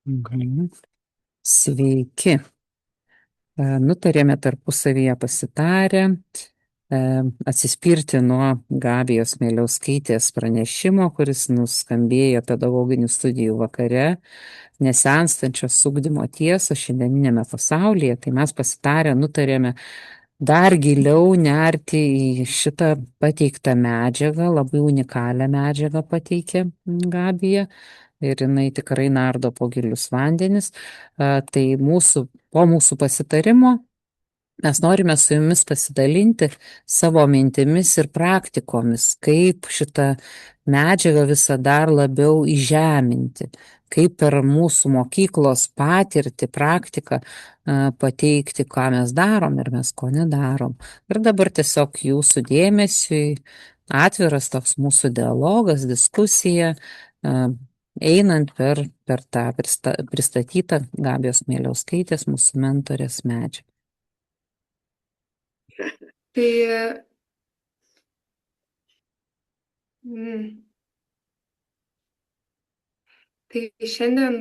Mhm. Sveiki. Nutarėme tarpusavyje pasitarę atsispirti nuo Gabijos Mieliauskaitės pranešimo, kuris nuskambėjo pedagoginių studijų vakare, nesenstančios ugdymo tiesos šiandieninėme pasaulyje. Tai mes pasitarę nutarėme dar giliau nerti į šitą pateiktą medžiagą, labai unikalią medžiagą pateikė Gabija. Ir jinai tikrai nardo po gilius vandenis. Tai po mūsų pasitarimo mes norime su jumis pasidalinti savo mintimis ir praktikomis, kaip šitą medžiagą visą dar labiau įžeminti, kaip per mūsų mokyklos patirtį, praktiką pateikti, ką mes darom ir mes ko nedarom. Ir dabar tiesiog jūsų dėmesiui atviras toks mūsų dialogas, diskusija, einant per tą pristatytą Gabijos Mieliauskaitės, mūsų mentorės medžiagą. Tai šiandien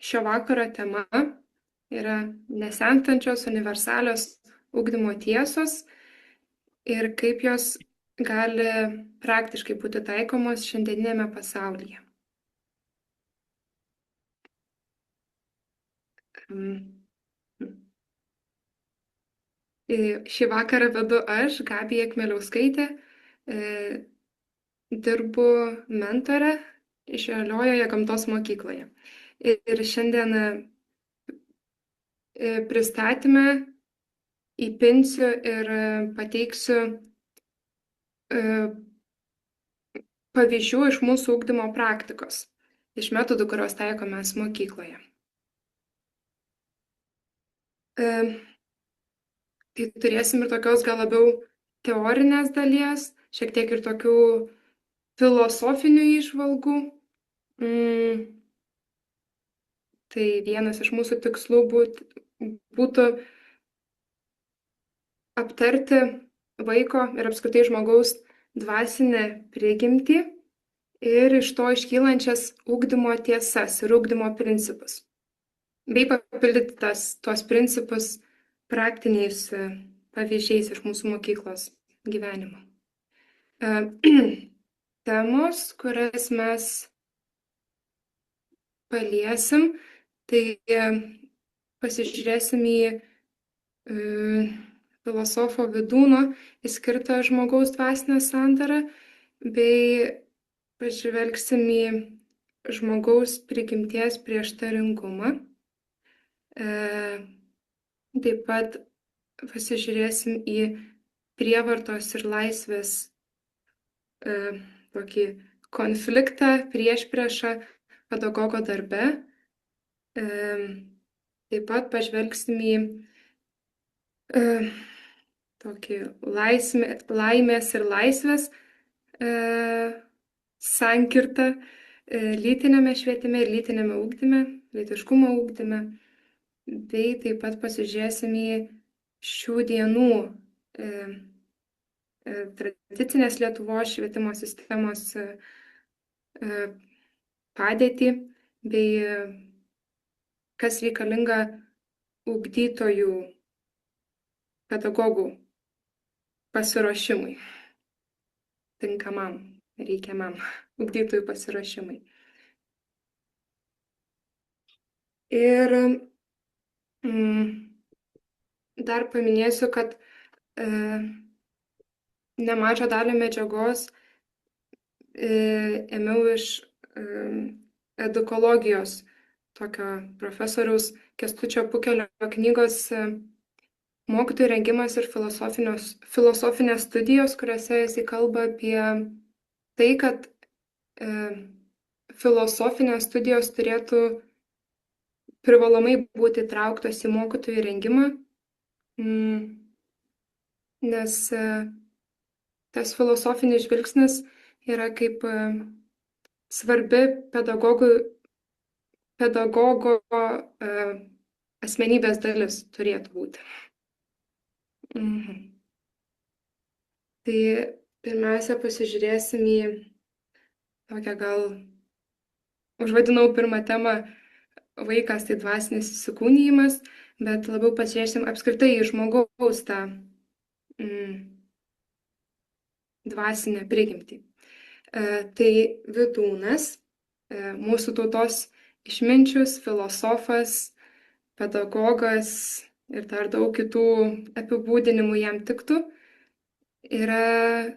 šio vakaro tema yra nesenstančios universalios ugdymo tiesos ir kaip jos gali praktiškai būti taikomos šiandieninėme pasaulyje. Šį vakarą vedu aš, Gabija Kmieliauskaitė, dirbu mentore Žaliojoje gamtos mokykloje. Ir šiandien pristatymę įpinsiu ir pateiksiu pavyzdžių iš mūsų ugdymo praktikos, iš metodų, kuriuos taikome mokykloje. Tai turėsim ir tokios gal labiau teorinės dalies, šiek tiek ir tokių filosofinių įžvalgų. Tai vienas iš mūsų tikslų būtų aptarti vaiko ir apskritai žmogaus dvasinę prigimtį ir iš to iškylančias ugdymo tiesas ir ugdymo principus, bei papildyti tuos principus praktiniais pavyzdžiais iš mūsų mokyklos gyvenimo. Temos, kurias mes paliesim, tai pasižiūrėsim į filosofo Vydūno įskirtą žmogaus dvasinę sandarą, bei pažvelgsim į žmogaus prigimties prieštaringumą. Taip pat pasižiūrėsim į prievartos ir laisvės tokį konfliktą, priešpriešą pedagogo darbe. Taip pat pažvelgsim į tokį laimės ir laisvės sankirtą lytinėme švietime ir lytinėme ugdyme, lytiškumo ugdyme, bei taip pat pasižiūrėsim į šių dienų tradicinės Lietuvos švietimo sistemos padėtį, bei kas reikalinga ugdytojų, pedagogų pasiruošimui, tinkamam, reikiamam ugdytojų pasiruošimui. Ir dar paminėsiu, kad nemažą dalį medžiagos ėmiau iš edukologijos tokio profesoriaus Kęstučio Pukelio knygos Mokytojų rengimas ir filosofinės studijos, kuriuose jisai kalba apie tai, kad filosofinės studijos turėtų privalomai būti įtrauktos į mokytojų rengimą, nes tas filosofinis žvilgsnis yra kaip svarbi pedagogo asmenybės dalis turėtų būti. Tai pirmiausia pasižiūrėsim į tokią gal, užvadinau pirmą temą vaikas tai dvasinis įsikūnijimas, bet labiau pasižiūrėsim apskritai į žmogaus tą dvasinę prigimtį. Tai Vydūnas, mūsų tautos išminčius, filosofas, pedagogas ir dar daug kitų apibūdinimų jam tiktų, yra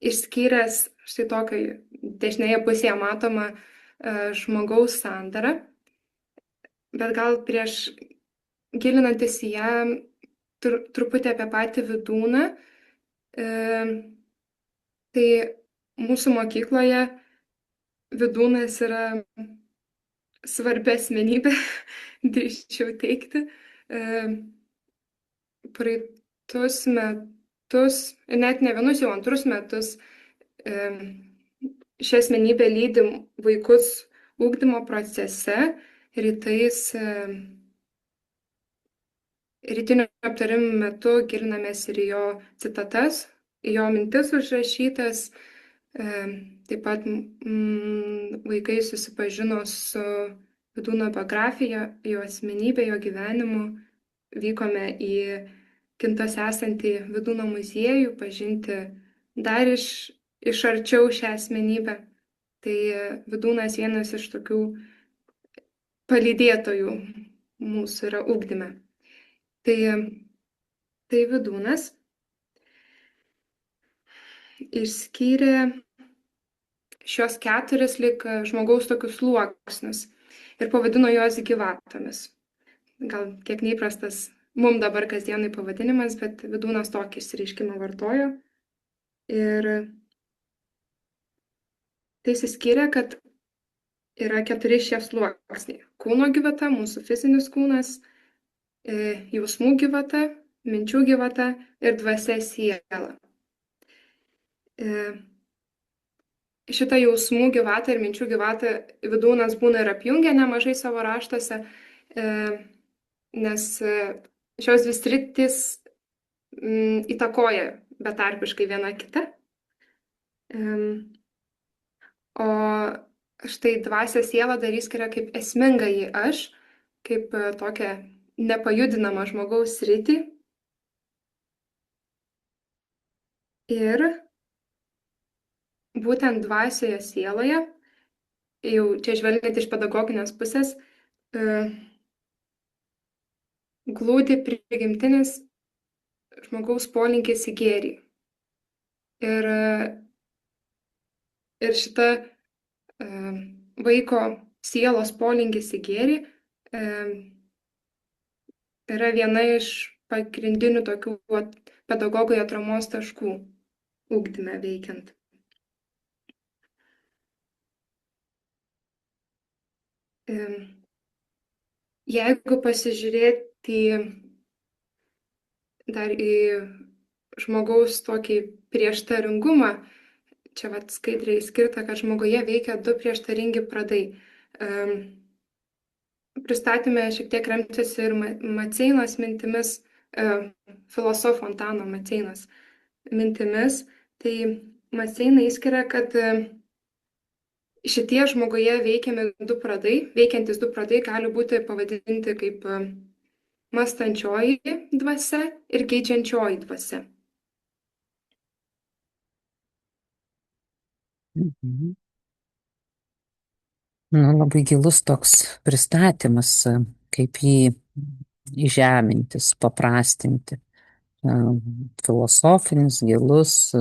išskyręs štai tokią dešinėje pusėje matomą žmogaus sandarą, bet gal prieš gilinantis į ją truputį apie patį Vydūną, tai mūsų mokykloje Vydūnas yra svarbi asmenybė, drįsčiau teikti. Praeitus metus, net ne vienus, jau antrus metus, ši asmenybė lydi vaikus ugdymo procese, rytinio aptarimų metu gilinamės ir į jo citatas, į jo mintis užrašytas. Taip pat vaikai susipažino su Vydūno biografija, jo asmenybė, jo gyvenimu. Vykome į Kintose esantį Vydūno muziejų, pažinti dar iš arčiau šią asmenybę. Tai Vydūnas vienas iš tokių palydėtojų mūsų yra ugdyme. Tai Vydūnas išskyrė šios keturis lyg žmogaus tokius sluoksnius ir pavadino juos gyvatomis. Gal kiek neįprastas mums dabar kasdienai pavadinimas, bet Vydūnas tokį išsireiškimą vartojo. Ir tai išsiskyrė, kad yra 4 šie sluoksniai. Kūno gyvata, mūsų fizinis kūnas, jausmų gyvata, minčių gyvata ir dvasia siela. Šitą jausmų gyvatą ir minčių gyvatą Vydūnas būna ir apjungia nemažai savo raštuose, nes šios dvi sritys įtakoja betarpiškai viena kitą. O štai dvasia siela dar įskiria kaip esmingąjį aš, kaip tokią nepajudinamą žmogaus sritį. Ir būtent dvasioje sieloje, jau čia žvelgiant iš pedagoginės pusės, glūdi prigimtinis žmogaus polinkis į gėrį. Ir šita vaiko sielos polinkis į gėrį yra viena iš pagrindinių tokių pedagogui atramos taškų ugdyme veikiant. Jeigu pasižiūrėti dar į žmogaus tokį prieštaringumą, čia skaidriai skirta, kad žmoguje veikia 2 prieštaringi pradai. Pristatėme šiek tiek remtis ir Maceinos mintimis, filosofo Antano Maceinos mintimis. Tai Maceina įskiria, kad šitie žmoguje veikiantis 2 pradai gali būti pavadinti kaip mąstančioji dvasia ir keičiančioji dvasia. Labai gilus toks pristatymas, kaip jį įžeminti, paprastinti. Filosofinis, gilus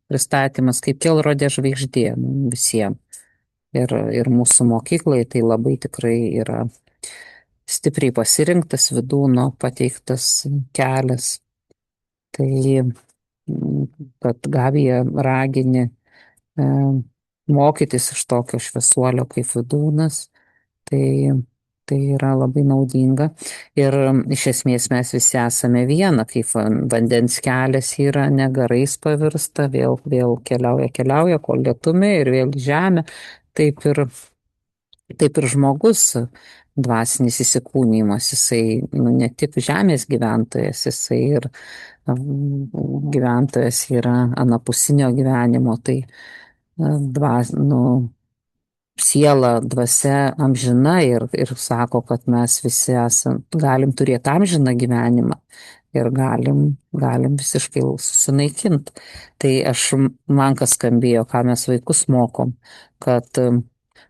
pristatymas, kaip kelrodė žvaigždė visiems. Ir mūsų mokyklai tai labai tikrai yra stipriai pasirinktas Vydūno pateiktas kelias. Tai, kad Gabija ragini mokytis iš tokio šviesuolio kaip Vydūnas, tai yra labai naudinga. Ir iš esmės mes visi esame viena, kaip vandens kelias yra negarais pavirsta, vėl keliauja, kol lietumi ir vėl į žemę. Taip ir žmogus, dvasinis įsikūnijimas, jisai ne tik žemės gyventojas, jisai ir gyventojas yra anapusinio gyvenimo, tai siela, dvasia amžina ir sako, kad mes visi galim turėti amžiną gyvenimą ir galim visiškai susinaikinti. Tai man kas skambėjo, ką mes vaikus mokom, kad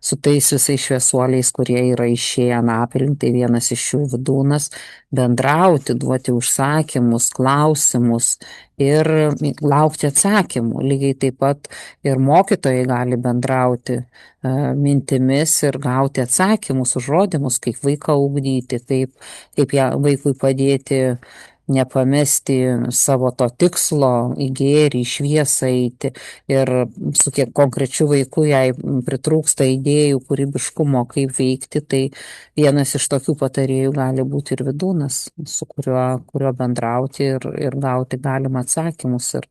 su tais visais šviesuoliais, kurie yra išėję anapilin, tai vienas iš jų Vidūnas, bendrauti, duoti užsakymus, klausimus ir laukti atsakymų. Lygiai taip pat ir mokytojai gali bendrauti mintimis ir gauti atsakymus, užrodymus, kaip vaiką ugdyti, kaip vaikui padėti nepamesti savo to tikslo, į gėrį, į šviesą eiti. Ir su kiek konkrečiu vaiku, jei pritrūksta idėjų, kūrybiškumo, kaip veikti, tai vienas iš tokių patarėjų gali būti ir Vidūnas, su kuriuo bendrauti ir gauti galimą atsakymus. Ir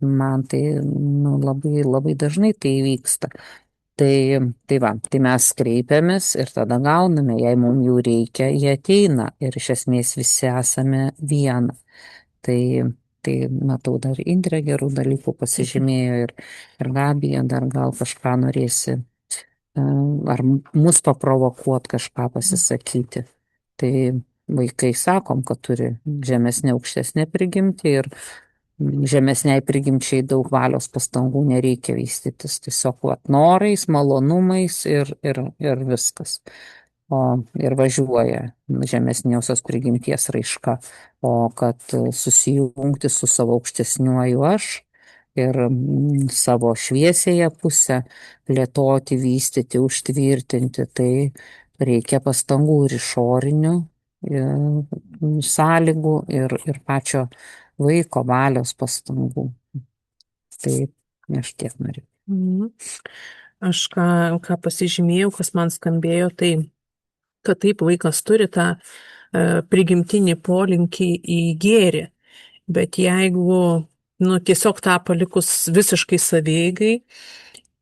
man tai labai, labai dažnai tai vyksta. Tai mes kreipiamės ir tada gauname, jei mums jų reikia, jie ateina ir iš esmės visi esame viena. Tai, tai matau, dar Indrė gerų dalykų pasižymėjo ir Gabija dar gal kažką norėsi, ar mus paprovokuot kažką pasisakyti. Tai vaikai sakom, kad turi žemesnė aukštesnė prigimti ir žemesniai prigimčiai daug valios pastangų nereikia vystytis, tiesiog norais, malonumais ir viskas. Ir važiuoja žemesniausios prigimties raiška, o kad susijungti su savo aukštesniuoju aš ir savo šviesėje pusę plėtoti, vystyti, užtvirtinti, tai reikia pastangų ir išorinių sąlygų ir pačio vaiko valios pastangų. Tai aš tiek noriu. Aš ką pasižymėjau, kas man skambėjo, tai kad taip vaikas turi tą prigimtinį polinkį į gėrį, bet jeigu tiesiog tą palikus visiškai savieigai,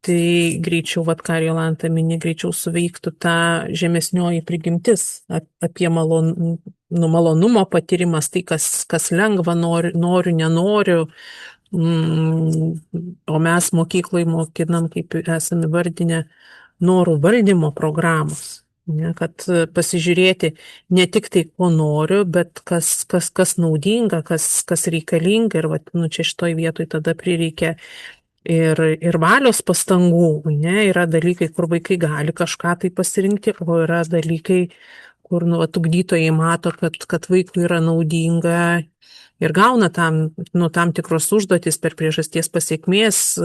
tai greičiau, ką Jolanta mini, greičiau suveiktų ta žemesnioji prigimtis apie malonumo patyrimas, tai kas lengva, noriu, nenoriu. O mes mokykloje mokinam, kaip esame vardinę, norų valdymo programos. Ne, kad pasižiūrėti ne tik tai, ko noriu, bet kas naudinga, kas reikalinga. Ir čia šitoj vietoj tada prireikia ir valios pastangų. Ne, yra dalykai, kur vaikai gali kažką tai pasirinkti, o yra dalykai, kur ugdytojai mato, kad vaikui yra naudinga ir gauna tam tikros užduotis per priežasties pasiekmės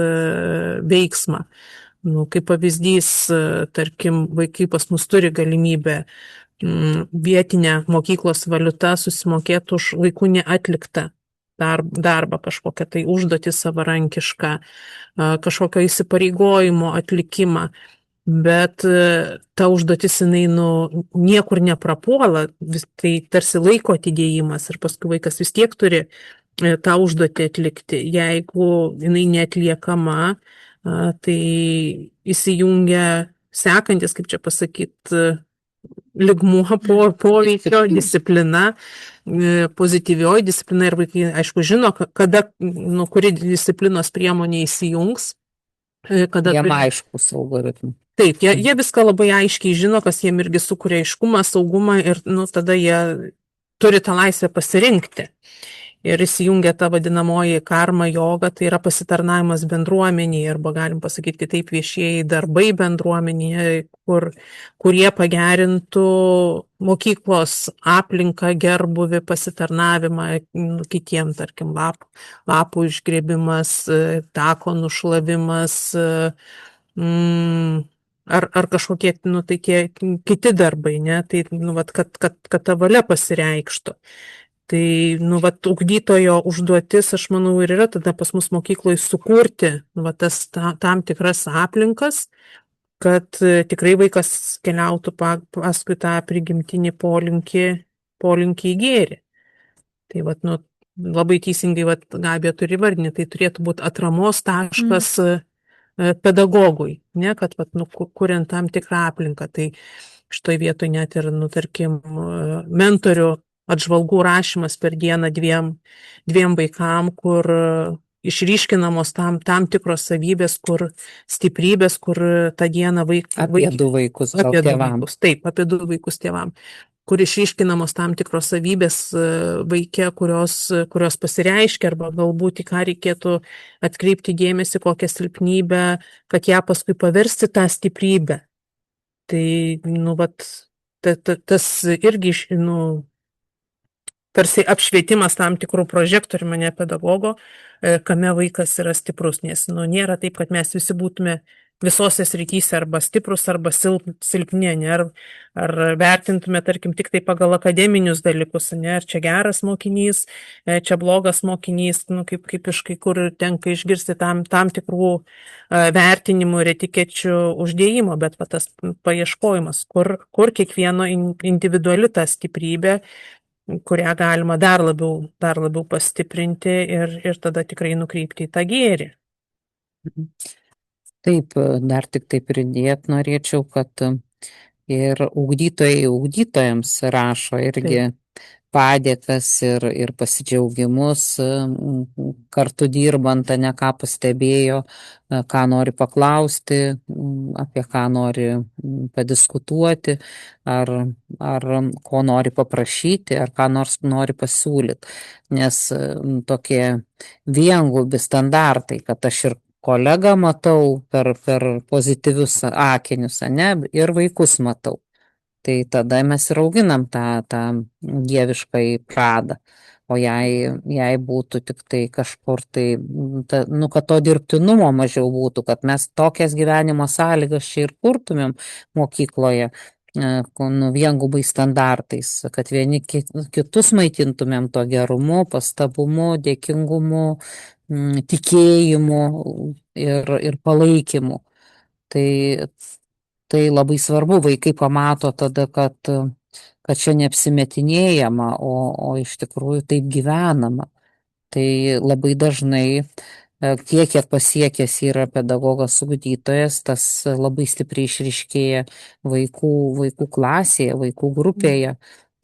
veiksmą. Kaip pavyzdys, tarkim, vaikai pas mus turi galimybę vietinę mokyklos valiutą susimokėti už vaikų neatliktą darbą, kažkokią tai užduotį savarankišką, kažkokio įsipareigojimo atlikimą. Bet ta užduotis jinai niekur neprapuola, tai tarsi laiko atidėjimas ir paskui vaikas vis tiek turi tą užduotį atlikti. Jeigu jinai neatliekama, tai įsijungia sekantis, kaip čia pasakyti, lygmuo poveikio, disciplina, pozityvioji disciplina ir vaikai, aišku, žino, kada, kuri disciplinos priemonė įsijungs. Jiem aiškus algoritmai. Taip, jie viską labai aiškiai žino, kas jiem irgi sukuria aiškumą, saugumą ir tada jie turi tą laisvę pasirinkti. Ir įsijungia ta vadinamoji karma joga, tai yra pasitarnavimas bendruomenėje, arba galim pasakyti kitaip, viešieji darbai bendruomenėje, kurie pagerintų mokyklos aplinką, gerbuvį, pasitarnavimą kitiem, tarkim, lapų išgrėbimas, tako nušlavimas, ar kažkokie kiti darbai, ne? Tai, kad ta valia pasireikštų. Tai, ugdytojo užduotis, aš manau, ir yra tada pas mus mokykloje sukurti tam tikras aplinkas, kad tikrai vaikas keliautų paskui tą prigimtinį polinkį į gėrį. Tai, labai teisingai, Gabija turi vardinį, tai turėtų būti atramos taškas pedagogui, ne, kad, kuriant tam tikrą aplinką. Tai šitoj vietoj net ir, tarkim, mentorių atžvalgų rašymas per dieną dviem vaikam, kur išryškinamos tam tikros savybės, kur stiprybės, kur tą dieną Apie 2 vaikus gal apie 2 tėvam. vaikus, taip, apie 2 vaikus tėvam, kur išryškinamos tam tikros savybės vaike, kurios pasireiškia, arba galbūt į ką reikėtų atkreipti dėmesį, kokią silpnybę, kad ją paskui paversti tą stiprybę. Tai, vat, tas irgi, tarsi apšvietimas tam tikrų prožektorių, ne pedagogo, kame vaikas yra stiprus, nes nėra taip, kad mes visi būtume visose srityse arba stiprus, arba silpni, ne, ar vertintume, tarkim, tik tai pagal akademinius dalykus, ne, ar čia geras mokinys, čia blogas mokinys, kaip iš kai kur tenka išgirsti tam tikrų vertinimų ir etikečių uždėjimo, bet tas paieškojimas, kur kiekvieno individuali ta stiprybė, kurią galima dar labiau pastiprinti ir tada tikrai nukreipti į tą gėrį. Taip, dar tik tai pridėt norėčiau, kad ir ugdytojai ugdytojams rašo irgi padėkas ir pasidžiaugimus kartu dirbant, ne ką pastebėjo, ką nori paklausti, apie ką nori padiskutuoti, ar ko nori paprašyti, ar ką nors nori pasiūlyti. Nes tokie viengubi standartai, kad aš ir kolegą matau per pozityvius akinius, ne, ir vaikus matau. Tai tada mes ir auginam tą dieviškąjį pradą. O jei būtų tik tai kažkur tai, kad to dirbtinumo mažiau būtų, kad mes tokias gyvenimo sąlygas čia ir kurtumėm mokykloje, viengubai standartais, kad vieni kitus maitintumėm to gerumu, pastabumu, dėkingumu, tikėjimu ir palaikymu. Tai labai svarbu, vaikai pamato tada, kad čia neapsimetinėjama, o iš tikrųjų taip gyvenama. Tai labai dažnai tiek, kiek pasiekęs yra pedagogas ugdytojas, tas labai stipriai išryškėja vaikų klasėje, vaikų grupėje.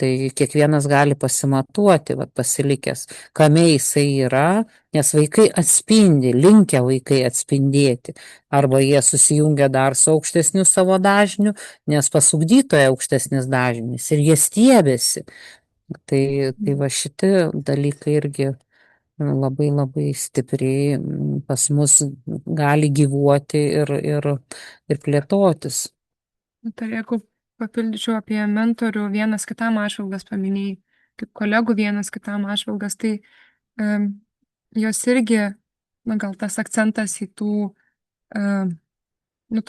Tai kiekvienas gali pasimatuoti, pasilikęs, kame jisai yra, nes vaikai atspindi, linkę vaikai atspindėti. Arba jie susijungia dar su aukštesniu savo dažniu, nes pas ugdytoją aukštesnis dažnis ir jie stiebėsi. Tai va šitie dalykai irgi labai labai stipriai pas mus gali gyvuoti ir plėtotis. Tai jeigu papildyčiau apie mentorių vienas kitam atžvilgas paminėjai, kaip kolegų vienas kitam atžvilgas, tai jos irgi, gal tas akcentas į tų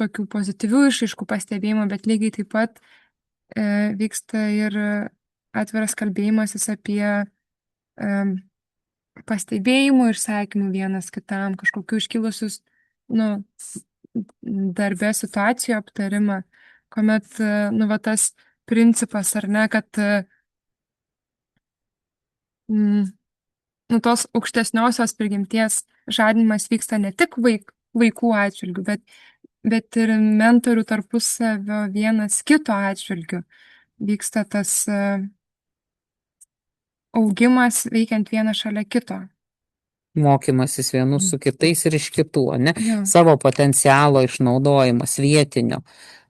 tokių pozityvių išraiškų pastebėjimų, bet lygiai taip pat vyksta ir atviras kalbėjimasis apie pastebėjimų ir sekimų vienas kitam, kažkokių iškilusius darbė situacijų aptarimą, kuomet tas principas, ar ne, kad tos aukštesniosios prigimties žadinimas vyksta ne tik vaikų atžvilgių, bet ir mentorių tarpusavio vienas kito atžvilgių. Vyksta tas augimas veikiant vieną šalia kito. Mokymasis vienų su kitais ir iš kitų, ne? Savo potencialo išnaudojimas vietinio,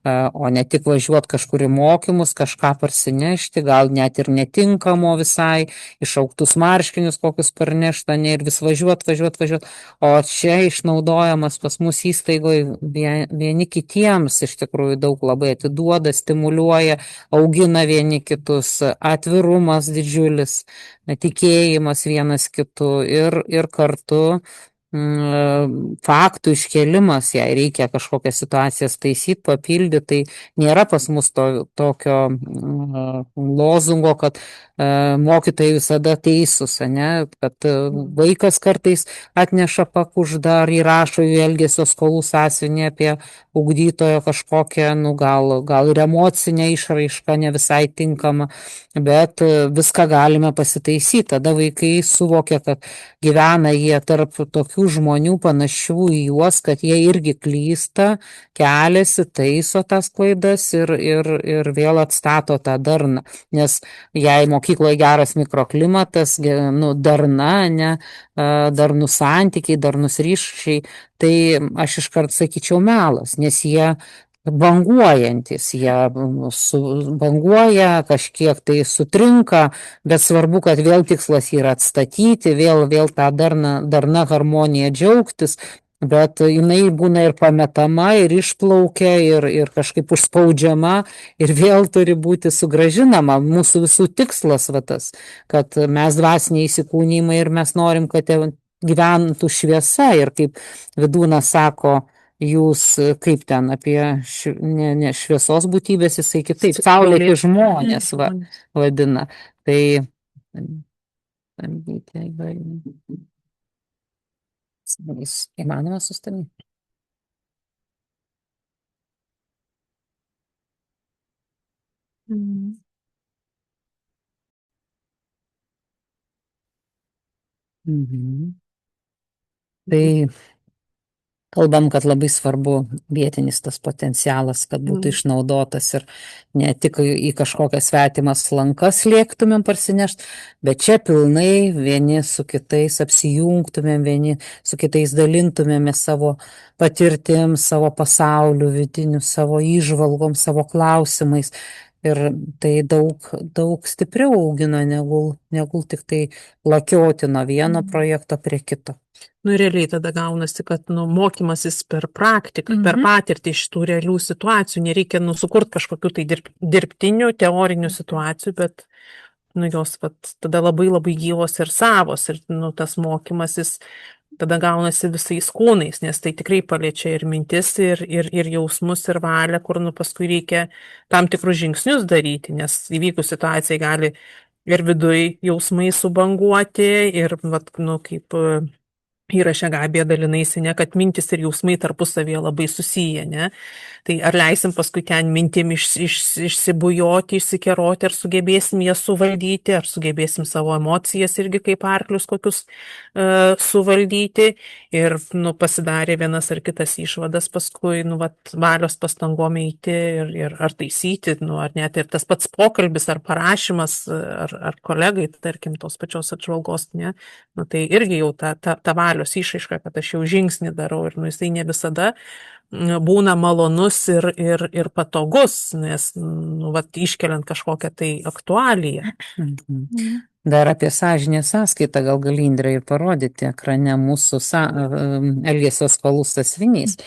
o ne tik važiuoti kažkur į mokymus, kažką parsinešti, gal net ir netinkamo visai, išauktus marškinius kokius parnešta, ne, ir vis važiuoti. O čia išnaudojamas pas mus įstaigoje vieni kitiems, iš tikrųjų daug labai atiduoda, stimuliuoja, augina vieni kitus, atvirumas didžiulis, tikėjimas vienas kitu ir kartu faktų iškėlimas, jei reikia kažkokias situacijas taisyti, papildyti, tai nėra pas mus tokio lozungo, kad mokytojai visada teisūs, ne, kad vaikas kartais atneša pakuždą ar įrašo jų elgesio skolų sąsiuvinį apie ugdytojo kažkokią, gal ir emocinę išraišką ne visai tinkama, bet viską galime pasitaisyti. Tada vaikai suvokia, kad gyvena jie tarp tokių tokių žmonių panašių į juos, kad jie irgi klysta, keliasi, taiso tas klaidas ir vėl atstato tą darną. Nes jei mokykloje geras mikroklimatas, darna, ne, darnus santykiai, darnus ryšiai, tai aš iškart sakyčiau melas, nes jie banguojantis, jie banguoja, kažkiek tai sutrinka, bet svarbu, kad vėl tikslas yra atstatyti, vėl tą darna harmoniją džiaugtis, bet jinai būna ir pametama, ir išplaukia, ir kažkaip užspaudžiama, ir vėl turi būti sugrąžinama. Mūsų visų tikslas tas, kad mes dvasiniai įsikūnymai ir mes norim, kad gyventų šviesa, ir kaip Vidūnas sako, jūs kaip ten apie ne šviesos būtybės, jisai kitaip, saulėti žmonės vadina. Tai įmanoma sustabdyti. Tai kalbam, kad labai svarbu vietinis tas potencialas, kad būtų išnaudotas ir ne tik į kažkokias svetimas lankas lėktumėm parsinešti, bet čia pilnai vieni su kitais apsijungtumėm, vieni su kitais dalintumėm savo patirtim, savo pasauliu vidiniu, savo įžvalgom, savo klausimais. Ir tai daug stipriau augina, negu tik tai lakioti nuo vieno projekto prie kito. Realiai tada gaunasi, kad mokymasis per praktiką, per patirtį iš tų realių situacijų, nereikia sukurti kažkokių tai dirbtinių, teorinių situacijų, bet jos tada labai gyvos ir savos, ir tas mokymasis tada gaunasi visais kūnais, nes tai tikrai paliečia ir mintis, ir jausmus, ir valią, kur paskui reikia tam tikrus žingsnius daryti, nes įvykus situacijai gali ir viduj jausmai subanguoti, ir kaip įraše Gabija dalinaisi, ne, kad mintis ir jausmai tarpusavėje labai susiję, ne. Tai ar leisim paskui ten mintim išsibujoti, išsikeroti, ar sugebėsim jas suvaldyti, ar sugebėsim savo emocijas irgi kaip arklius kokius suvaldyti. Ir pasidarė vienas ar kitas išvadas paskui, valios pastangom eiti ir ar taisyti, ar net ir tas pats pokalbis, ar parašymas, ar kolegai, tarkim, tos pačios atžvalgos, ne. Tai irgi jau ta valios išraiška, kad aš jau žingsnį darau, ir jisai ne visada būna malonus ir patogus, nes iškeliant kažkokią tai aktualiją. Dar apie sąžinės sąskaitą gal gali, Indrė, ir parodyti ekrane mūsų elgesio skolų sąsiuvinys,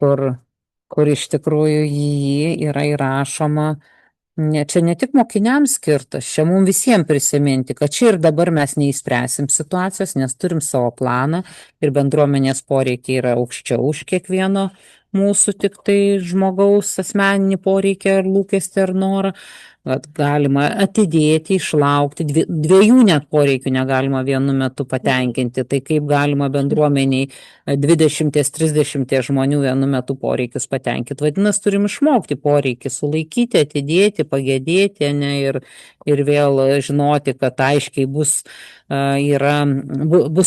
kur iš tikrųjų jį yra įrašoma. Čia ne tik mokiniams skirtas, čia mums visiems prisiminti, kad čia ir dabar mes neįspręsim situacijos, nes turim savo planą ir bendruomenės poreikiai yra aukščiau už kiekvieno mūsų tik tai žmogaus asmeninį poreikį ar lūkestį ar norą. Galima atidėti, išlaukti, dviejų net poreikių negalima vienu metu patenkinti, tai kaip galima bendruomeniai 20-30 žmonių vienu metu poreikius patenkinti. Vadinasi, turim išmokti poreikį, sulaikyti, atidėti, pagėdėti, ne, ir vėl žinoti, kad aiškiai bus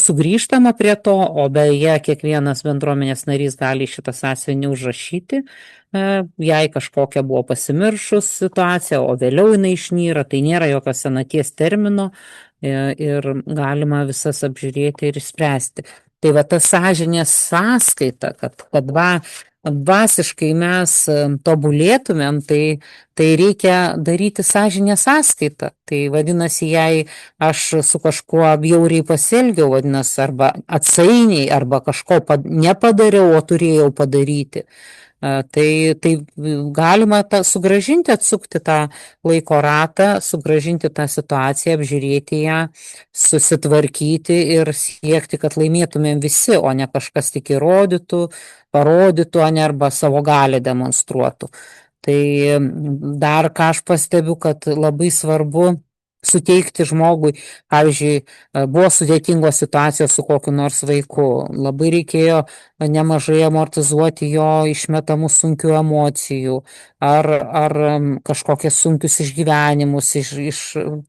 sugrįžtama prie to, o beje, kiekvienas bendruomenės narys gali šitą sąsiuvinį užrašyti, jei kažkokia buvo pasimiršus situacija, o vėliau jinai išnyra, tai nėra jokio senaties termino ir galima visas apžiūrėti ir išspręsti. Tai ta sąžinės sąskaita, kad dvasiškai mes tobulėtumėm, tai reikia daryti sąžinės sąskaitą. Tai vadinasi, jei aš su kažkuo bjauriai pasielgiau, vadinasi, arba atsainiai, arba kažko nepadariau, o turėjau padaryti. Tai galima sugrąžinti, atsukti tą laiko ratą, sugrąžinti tą situaciją, apžiūrėti ją, susitvarkyti ir siekti, kad laimėtumėm visi, o ne kažkas tik įrodytų, parodytų, arba savo galią demonstruotų. Tai dar ką aš pastebiu, kad labai svarbu suteikti žmogui, pavyzdžiui, buvo sudėtingos situacijos su kokiu nors vaiku, labai reikėjo nemažai amortizuoti jo išmetamų sunkių emocijų, ar kažkokius sunkius išgyvenimus,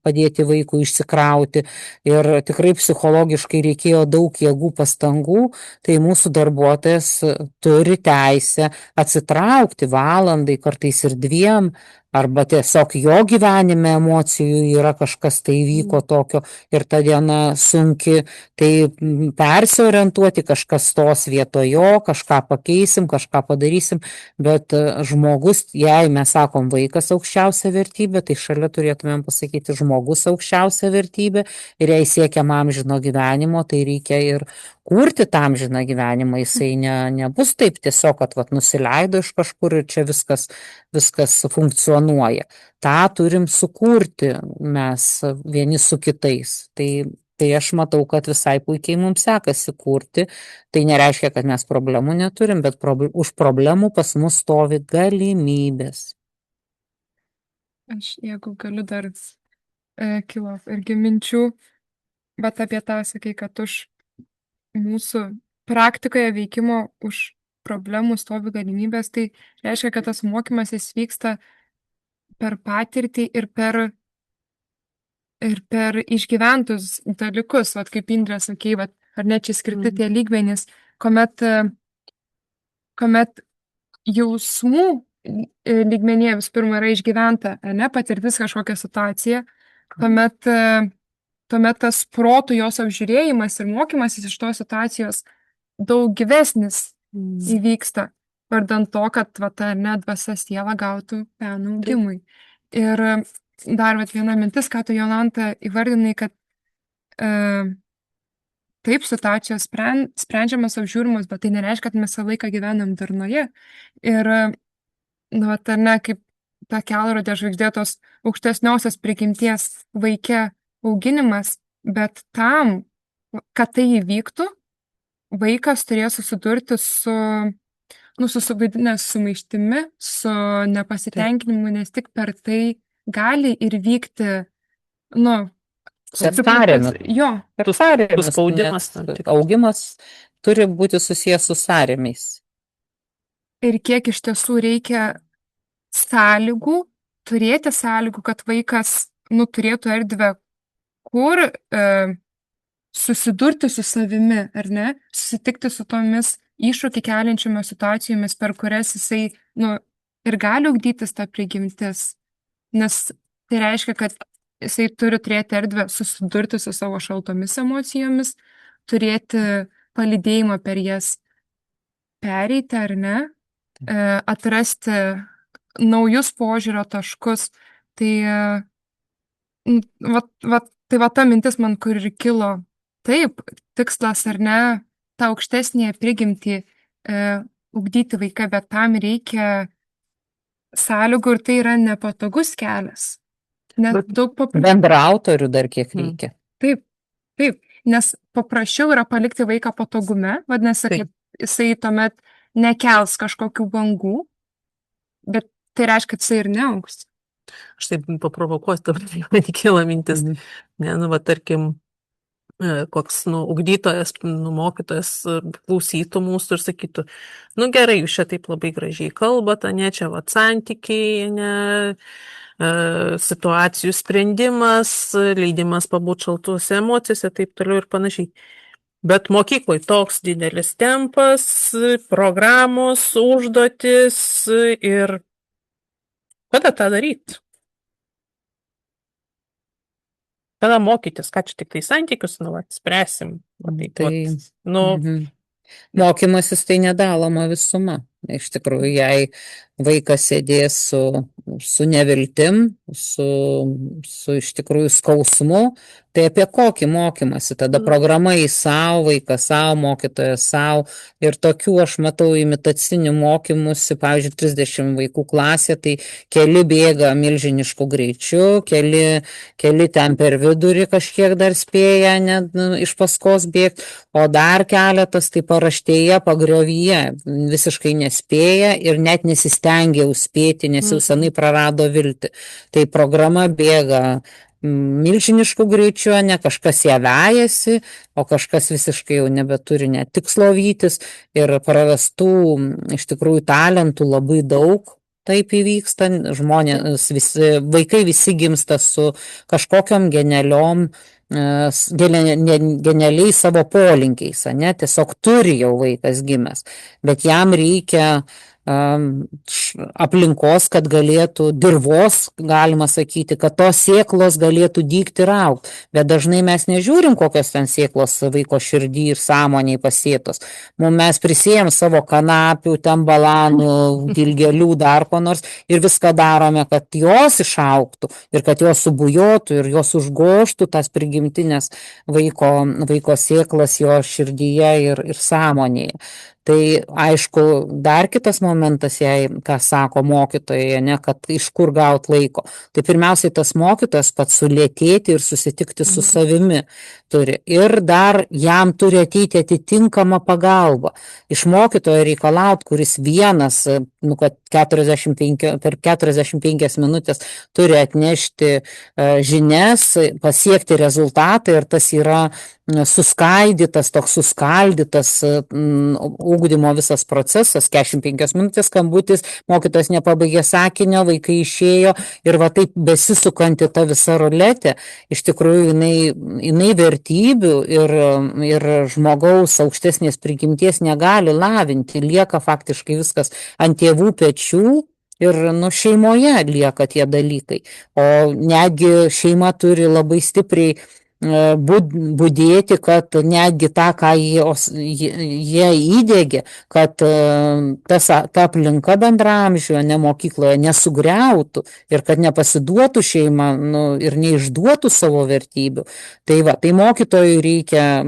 padėti vaikui išsikrauti. Ir tikrai psichologiškai reikėjo daug jėgų, pastangų, tai mūsų darbuotojas turi teisę atsitraukti valandai, kartais ir 2, arba tiesiog jo gyvenime emocijų yra kažkas tai įvyko tokio ir ta diena sunki, tai persiorientuoti, kažkas stos vietoj jo, kažką pakeisim, kažką padarysim, bet žmogus, jei mes sakom vaikas aukščiausia vertybė, tai šalia turėtumėm pasakyti žmogus aukščiausia vertybė ir jei siekiam amžino gyvenimo, tai reikia ir kurti tam amžiną gyvenimą, jisai nebus taip tiesiog, kad nusileido iš kažkur ir čia viskas funkcionuoja. Ta turim sukurti mes vieni su kitais. Tai aš matau, kad visai puikiai mums sekasi kurti. Tai nereiškia, kad mes problemų neturim, bet už problemų pas mus stovi galimybės. Aš, jeigu galiu dar kilo irgi minčių, bet apie tą sakai, kad už mūsų praktikoje veikimo už problemų stovi galimybės, tai reiškia, kad tas mokymas jis vyksta per patirtį ir per išgyventus dalykus, kaip Indrė sakei, ar ne čia skirti tie lygmenys, kuomet jausmų lygmenyje vis pirma yra išgyventa, ne patirtis kažkokia situacija, tuomet tas protų jos apžiūrėjimas ir mokymasis iš tos situacijos daug gyvesnis įvyksta, vardant to, kad dvasia siela gautų peno augimui. Ir dar viena mintis, ką tu, Jolanta, įvardinai, kad taip situacijos sprendžiamas, apžiūrimas, bet tai nereiškia, kad mes visą laiką gyvenam darnoje. Ir, kaip ta kelrodė žvaigždėtos aukštesniosios prigimties vaike auginimas, bet tam, kad tai įvyktų, vaikas turėjo susidurti su sugadinęs sumaištimi, su nepasitenkinimu, nes tik per tai gali ir vykti, sąrėmis. Jo. Spaudimas. Augimas turi būti susijęs su sąrėmiais. Ir kiek iš tiesų reikia sąlygų, turėti sąlygų, kad vaikas turėtų erdvę, kur susidurti su savimi, ar ne, susitikti su tomis iššūkį keliančiomis situacijomis, per kurias jisai ir gali ugdytis tą prigimtis, nes tai reiškia, kad jisai turi turėti erdvę susidurti su savo šaltomis emocijomis, turėti palydėjimą per jas pereiti, ar ne, atrasti naujus požiūrio taškus. Tai ta mintis man, kur ir kilo, taip, tikslas, ar ne, tą aukštesnėje prigimtį ugdyti vaiką, bet tam reikia sąlygų ir tai yra nepatogus kelias. Bendraautorių dar kiek reikia. Taip, nes paprasčiau yra palikti vaiką patogume, vadinasi, kad jisai tuomet nekels kažkokių bangų, bet tai reiškia, kad jisai ir neaugs. Aš taip paprovokuosiu, dabar man kyla mintis, tarkim, koks, ugdytojas, mokytojas klausytų mūsų ir sakytų, gerai, jūs čia taip labai gražiai kalbate, ne, čia santykiai, ne, situacijų sprendimas, leidimas pabūti šaltuose emocijose, taip toliau ir panašiai. Bet mokykloje toks didelis tempas, programos, užduotis ir kada tą daryti? Kada mokytis, ką čia tik tai santykius, spręsim. Mokymasis tai nedaloma visuma. Iš tikrųjų, jei vaikas sėdės su neviltim, su iš tikrųjų skausmu, tai apie kokį mokymasi? Tada programa į savo, vaikas savo, mokytojas savo. Ir tokių aš matau imitacinių mokymusi, pavyzdžiui, 30 vaikų klasė, tai keli bėga milžinišku greičiu, keli ten per vidurį kažkiek dar spėja iš paskos bėgti, o dar keletas tai paraštėje, pagriovyje visiškai nespėja ir net nesistengia užspėti, nes jau senai prarado viltį. Tai programa bėga milžinišku greičiu, ne, kažkas ją vejasi, o kažkas visiškai jau nebeturi net tikslo vytis ir prarastų iš tikrųjų talentų labai daug. Taip įvyksta, žmonės, vaikai visi gimsta su kažkokiom genialiom, genialiai savo polinkiais, ne, tiesiog turi jau vaikas gimęs, bet jam reikia aplinkos, kad galėtų, dirvos, galima sakyti, kad tos sėklos galėtų dygti ir augti. Bet dažnai mes nežiūrim, kokios ten sėklos vaiko širdį ir sąmoniai pasėtos. Mes prisėjom savo kanapių, ten balanų, dilgėlių, dar ko nors ir viską darome, kad jos išaugtų ir kad jos subujotų ir jos užgoštų tas prigimtinės vaiko sėklas jo širdyje ir sąmonėje. Tai aišku, dar kitas momentas, jei, ką sako mokytojai, ne, kad iš kur gauti laiko. Tai pirmiausiai tas mokytojas pats sulėtėti ir susitikti su savimi turi. Ir dar jam turi ateiti atitinkama pagalba. Iš mokytojo reikalauti, kuris vienas, kad per 45 minutės turi atnešti žinias, pasiekti rezultatą ir tas yra suskaldytas ugdymo visas procesas, 45 minutės skambutis, mokytojas nepabaigė sakinio, vaikai išėjo ir va taip besisukanti ta visa ruletė, iš tikrųjų jinai vertybių ir žmogaus aukštesnės prigimties negali lavinti, lieka faktiškai viskas ant tėvų pečių. Ir šeimoje lieka tie dalykai, o netgi šeima turi labai stipriai budėti, kad netgi tą, ką jie įdėgė, kad ta aplinka bendramžių, ne mokykloje, nesugriautų ir kad nepasiduotų šeima ir neišduotų savo vertybių. Tai mokytojui reikia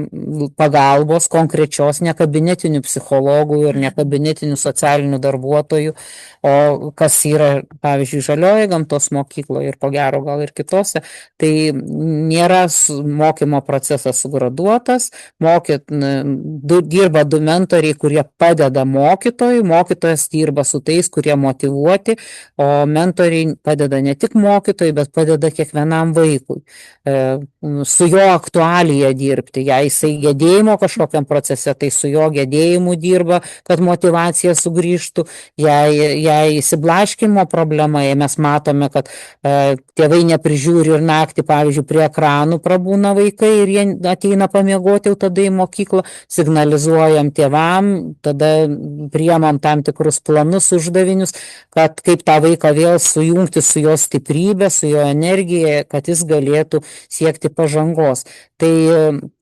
pagalbos konkrečios, ne kabinetinių psichologų ir ne kabinetinių socialinių darbuotojų, o kas yra, pavyzdžiui, Žaliojoje gamtos mokykloje ir po gero gal ir kitose, tai nėra mokymo procesas sugraduotas, dirba 2 mentoriai, kurie padeda mokytojui, mokytojas dirba su tais, kurie motyvuoti, o mentoriai padeda ne tik mokytojui, bet padeda kiekvienam vaikui. Su jo aktualija dirbti, jei jisai gedėjimo kažkokiam procese, tai su jo gedėjimu dirba, kad motyvacija sugrįžtų, jei įsiblaškimo problema, jei mes matome, kad tėvai neprižiūri ir naktį, pavyzdžiui, prie ekranų prabūna vaikai ir jie ateina pamiegoti jau tada į mokyklą, signalizuojam tėvam, tada priemam tam tikrus planus, uždavinius, kad kaip tą vaiką vėl sujungti su jo stiprybė, su jo energija, kad jis galėtų siekti pažangos. Tai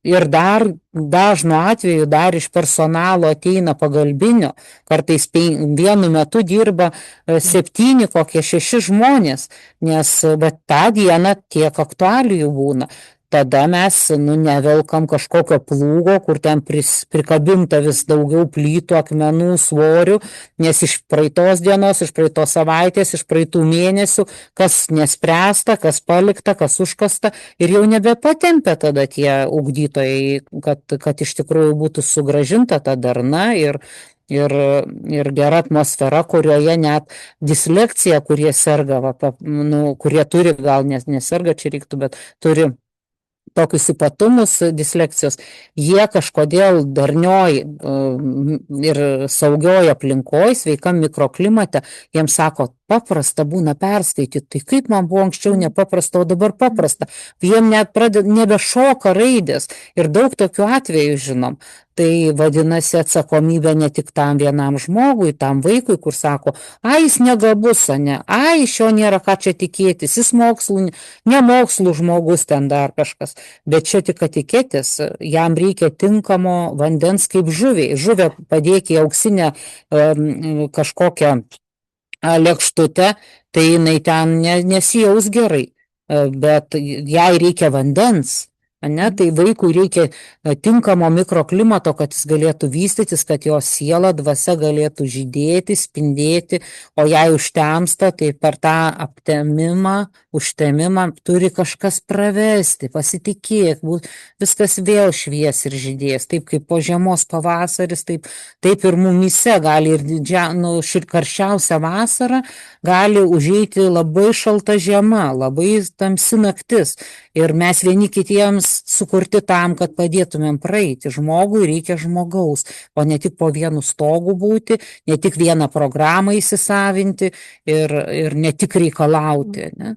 ir dar dažnu atveju dar iš personalo ateina pagalbinio, kartais vienu metu dirba 7, kokie 6 žmonės, nes tą dieną tiek aktualijų būna. Tada mes nevelkam kažkokio plūgo, kur ten prikabinta vis daugiau plytų, akmenų, svorių, nes iš praeitos dienos, iš praeitos savaitės, iš praeitų mėnesių, kas nespręsta, kas palikta, kas užkasta ir jau nebepatempia tada tie ugdytojai, kad iš tikrųjų būtų sugrąžinta ta darna ir gera atmosfera, kurioje net disleksija, kurie serga, kurie turi, gal neserga, čia reiktų, bet turi tokius ypatumus disleksijos, jie kažkodėl darnioj ir saugioj aplinkoj, sveikam mikroklimate, jiems sako, paprasta būna perskaityti, tai kaip man buvo anksčiau nepaprasta, o dabar paprasta. Jiem net nebešoka raidės ir daug tokių atvejų žinom. Tai vadinasi atsakomybė ne tik tam vienam žmogui, tam vaikui, kur sako, jis negabus, ne, iš jo nėra ką čia tikėtis, jis nemokslų žmogus ten dar kažkas, bet čia tik etiketės, jam reikia tinkamo vandens kaip žuviai. Žuvę padėk į auksinę kažkokią lėkštutę, tai jinai ten nesijaus gerai, bet jai reikia vandens. ane, tai vaikui reikia tinkamo mikroklimato, kad jis galėtų vystytis, kad jo siela, dvasia galėtų žydėti, spindėti, o jei užtemsta, tai per tą užtemimą turi kažkas pravesti, pasitikėk, viskas vėl švies ir žydės, taip kaip po žiemos pavasaris, taip ir mumyse gali ir karščiausia vasara gali užeiti labai šalta žiema, labai tamsi naktis. Ir mes vieni kitiems sukurti tam, kad padėtumėm praeiti. Žmogui reikia žmogaus, o ne tik po vienu stogu būti, ne tik vieną programą įsisavinti ir ne tik reikalauti. Ne?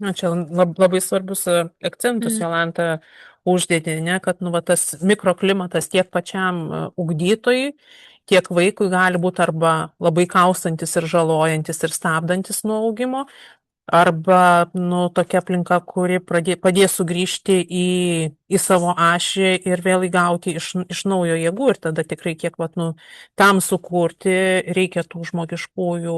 Na, čia labai svarbius akcentus, Jolanta, uždėti, ne, kad tas mikroklimatas tiek pačiam ugdytojui, tiek vaikui gali būti arba labai kaustantis ir žalojantis ir stabdantis nuo augimo, arba tokia aplinka, kuri padės sugrįžti į savo ašį ir vėl įgauti iš naujo jėgų. Ir tada tikrai kiek tam sukurti reikia tų žmogiškųjų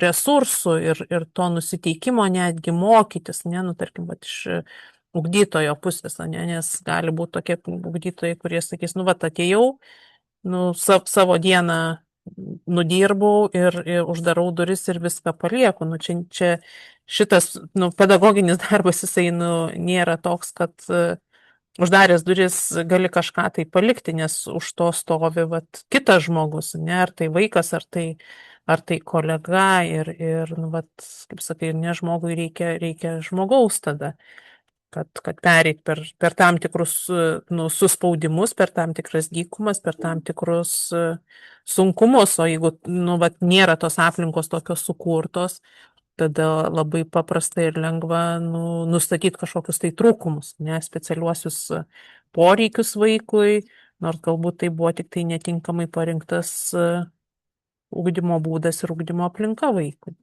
resursų ir to nusiteikimo netgi mokytis, ne, tarkim, iš ugdytojo pusės, ne, nes gali būti tokie ugdytojai, kurie sakys, atėjau, savo dieną nudirbau ir uždarau duris ir viską palieku. Čia šitas pedagoginis darbas, jisai nėra toks, kad uždaręs duris gali kažką tai palikti, nes už to stovi kitas žmogus, ne, ar tai vaikas, ar tai kolega ir kaip sakai, ne, žmogui reikia žmogaus tada. Kad pereit per tam tikrus suspaudimus, per tam tikras dykumas, per tam tikrus sunkumus, o jeigu nėra tos aplinkos tokios sukurtos, tada labai paprasta ir lengva nustatyti kažkokius tai trūkumus, ne, specialiuosius poreikius vaikui, nors galbūt tai buvo tik tai netinkamai parinktas ugdymo būdas ir ugdymo aplinka vaikui.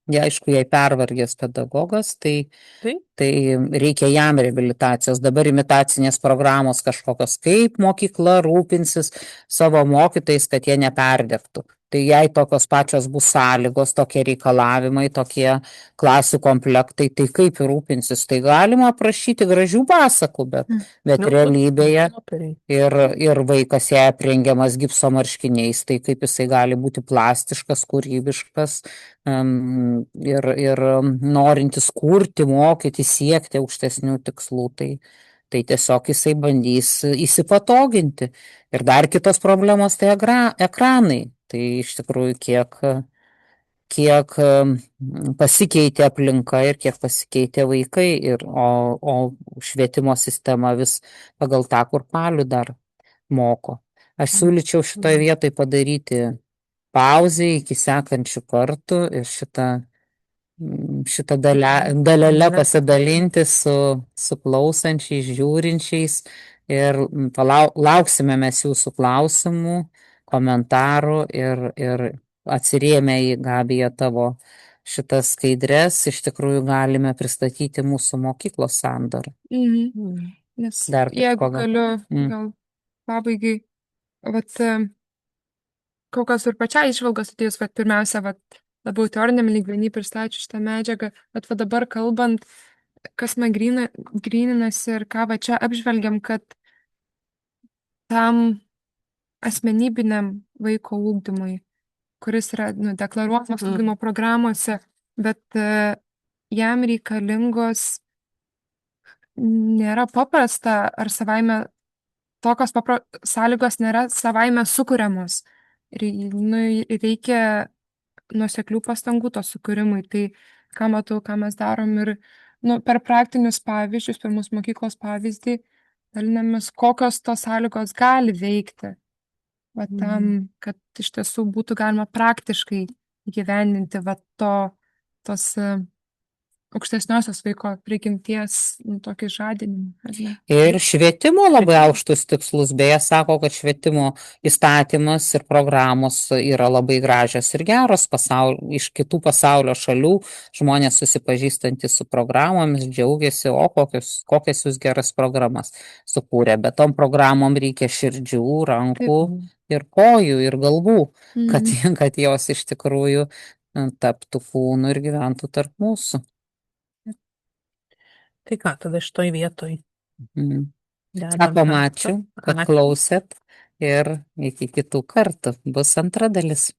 Ja, aišku, jei pervargęs pedagogas, tai reikia jam reabilitacijos. Dabar imitacinės programos kažkokios, kaip mokykla rūpinsis savo mokytojais, kad jie neperdegtų. Tai jei tokios pačios bus sąlygos, tokie reikalavimai, tokie klasių komplektai, tai kaip rūpinsis. Tai galima prašyti gražių pasakų, bet realybėje ir vaikas jai aprengiamas gipso marškiniais, tai kaip jisai gali būti plastiškas, kūrybiškas ir norintis kurti, mokyti, siekti aukštesnių tikslų. Tai tiesiog jisai bandys įsipatoginti. Ir dar kitos problemos tai ekranai. Tai iš tikrųjų kiek pasikeitė aplinka ir kiek pasikeitė vaikai, o švietimo sistema vis pagal tą kurpalių dar moko. Aš siūlyčiau šitoje vietoje padaryti pauzę iki sekančių kartų ir šitą dalelę pasidalinti su klausančiais, žiūrinčiais ir lauksime mes jūsų klausimų, komentarų ir atsirėmę į Gabija tavo šitas skaidres, iš tikrųjų galime pristatyti mūsų mokyklos sandarą. Nes jeigu galiu, gal pabaigai, kokios ir pačiai išvalgos atėjus, pirmiausia, labiau teoriniam lygmenį pristačiu šitą medžiagą, bet dabar kalbant, kas man gryninasi ir ką čia apžvelgiam, kad tam asmenybiniam vaiko ugdymui, kuris yra deklaruojamas ugdymo programuose, bet jam reikalingos nėra paprasta ar savaime, tokios sąlygos nėra savaime sukuriamos. Reikia nuoseklių pastangų to sukūrimui. Tai ką matau, ką mes darom ir per praktinius pavyzdžius, per mūsų mokyklos pavyzdį, dalinamės, kokios tos sąlygos gali veikti. Tam, kad iš tiesų būtų galima praktiškai įgyvendinti tos aukštesniosios vaiko prigimties tokį žadinimą. Ir švietimo labai aukštus tikslus, beje, sako, kad švietimo įstatymas ir programos yra labai gražios ir geros iš kitų pasaulio šalių. Žmonės susipažįstantys su programomis džiaugiasi, o kokias jūs geras programas sukūrė. Bet tom programom reikia širdžių, rankų ir kojų ir galvų, kad jos iš tikrųjų taptų kūnu ir gyventų tarp mūsų. Tai ką, tada šitoj vietoj Mhm. Dedam Sakom tašką. ačiū, kad Ačiū. klausėt ir iki kitų kartų. Bus antra dalis.